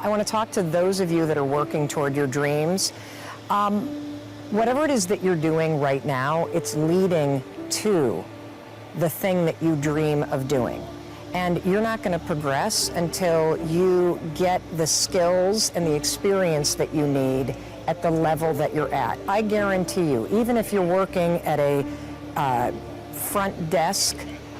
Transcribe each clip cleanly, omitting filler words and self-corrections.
I want to talk to those of you that are working toward your dreams. Whatever it is that you're doing right now, it's leading to the thing that you dream of doing. And you're not going to progress until you get the skills and the experience that you need at the level that you're at. I guarantee you, even if you're working at a front desk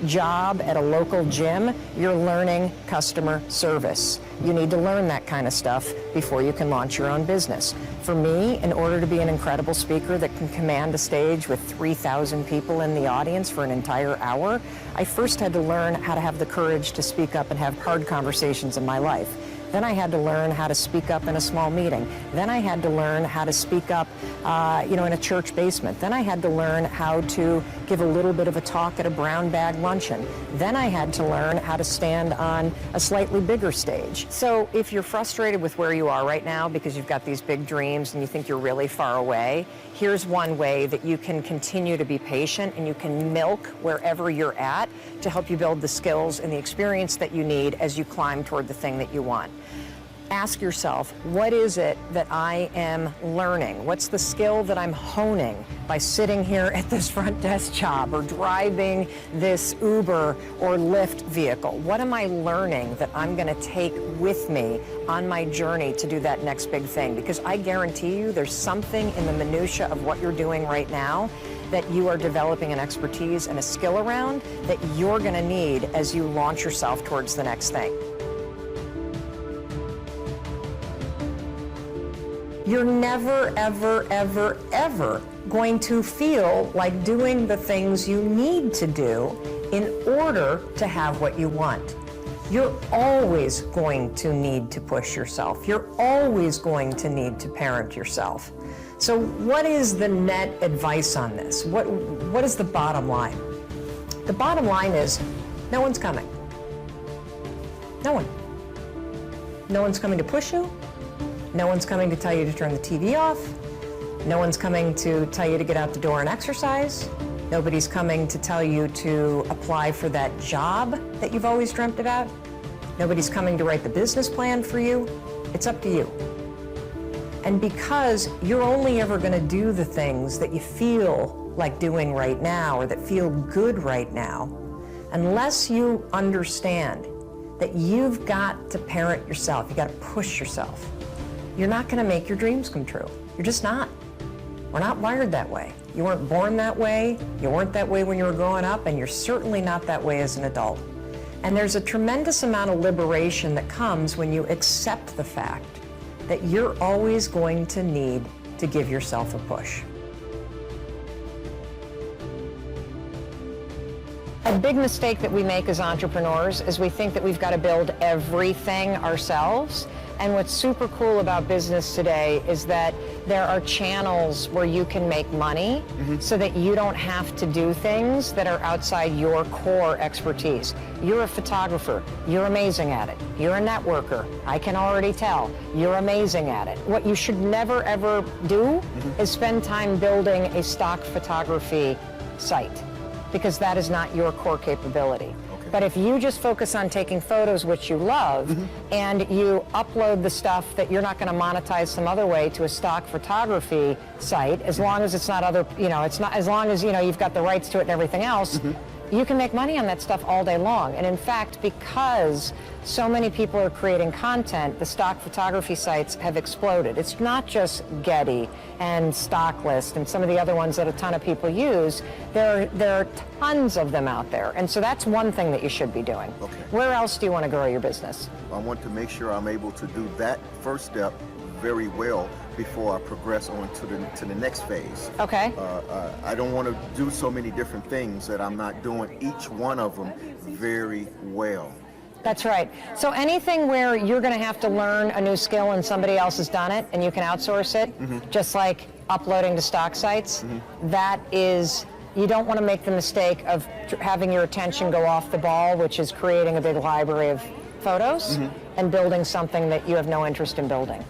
job at a local gym, you're learning customer service. You need to learn that kind of stuff before you can launch your own business. For me, in order to be an incredible speaker that can command a stage with 3,000 people in the audience for an entire hour, I first had to learn how to have the courage to speak up and have hard conversations in my life. Then I had to learn how to speak up in a small meeting. Then I had to learn how to speak up, in a church basement. Then I had to learn how to give a little bit of a talk at a brown bag luncheon. Then I had to learn how to stand on a slightly bigger stage. So if you're frustrated with where you are right now because you've got these big dreams and you think you're really far away, here's one way that you can continue to be patient and you can milk wherever you're at to help you build the skills and the experience that you need as you climb toward the thing that you want. Ask yourself, what is it that I am learning? What's the skill that I'm honing by sitting here at this front desk job or driving this Uber or Lyft vehicle? What am I learning that I'm going to take with me on my journey to do that next big thing? Because I guarantee you there's something in the minutia of what you're doing right now that you are developing an expertise and a skill around that you're going to need as you launch yourself towards the next thing. You're never, ever, ever, ever going to feel like doing the things you need to do in order to have what you want. You're always going to need to push yourself. You're always going to need to parent yourself. So what is the net advice on this? What is the bottom line? The bottom line is no one's coming. No one. No one's coming to push you. No one's coming to tell you to turn the TV off. No one's coming to tell you to get out the door and exercise. Nobody's coming to tell you to apply for that job that you've always dreamt about. Nobody's coming to write the business plan for you. It's up to you. And because you're only ever going to do the things that you feel like doing right now or that feel good right now, unless you understand that you've got to parent yourself, you've got to push yourself, you're not going to make your dreams come true. You're just not. We're not wired that way. You weren't born that way, you weren't that way when you were growing up, and you're certainly not that way as an adult. And there's a tremendous amount of liberation that comes when you accept the fact that you're always going to need to give yourself a push. A big mistake that we make as entrepreneurs is we think that we've got to build everything ourselves. And what's super cool about business today is that there are channels where you can make money so that you don't have to do things that are outside your core expertise. You're a photographer. You're amazing at it. You're a networker. I can already tell. You're amazing at it. What you should never, ever do is spend time building a stock photography site, because that is not your core capability. But if you just focus on taking photos, which you love, and you upload the stuff that you're not going to monetize some other way to a stock photography site, as long as it's not other, it's not, as long as, you've got the rights to it and everything else, you can make money on that stuff all day long. And in fact, because so many people are creating content, the stock photography sites have exploded. It's not just Getty and Stocklist and some of the other ones that a ton of people use. There are tons of them out there. And so that's one thing that you should be doing. Okay. Where else do you want to grow your business? I want to make sure I'm able to do that first step very well before I progress on to the next phase. Okay. I don't want to do so many different things that I'm not doing each one of them very well. That's right. So anything where you're going to have to learn a new skill and somebody else has done it and you can outsource it, just like uploading to stock sites, that is, you don't want to make the mistake of having your attention go off the ball, which is creating a big library of photos and building something that you have no interest in building.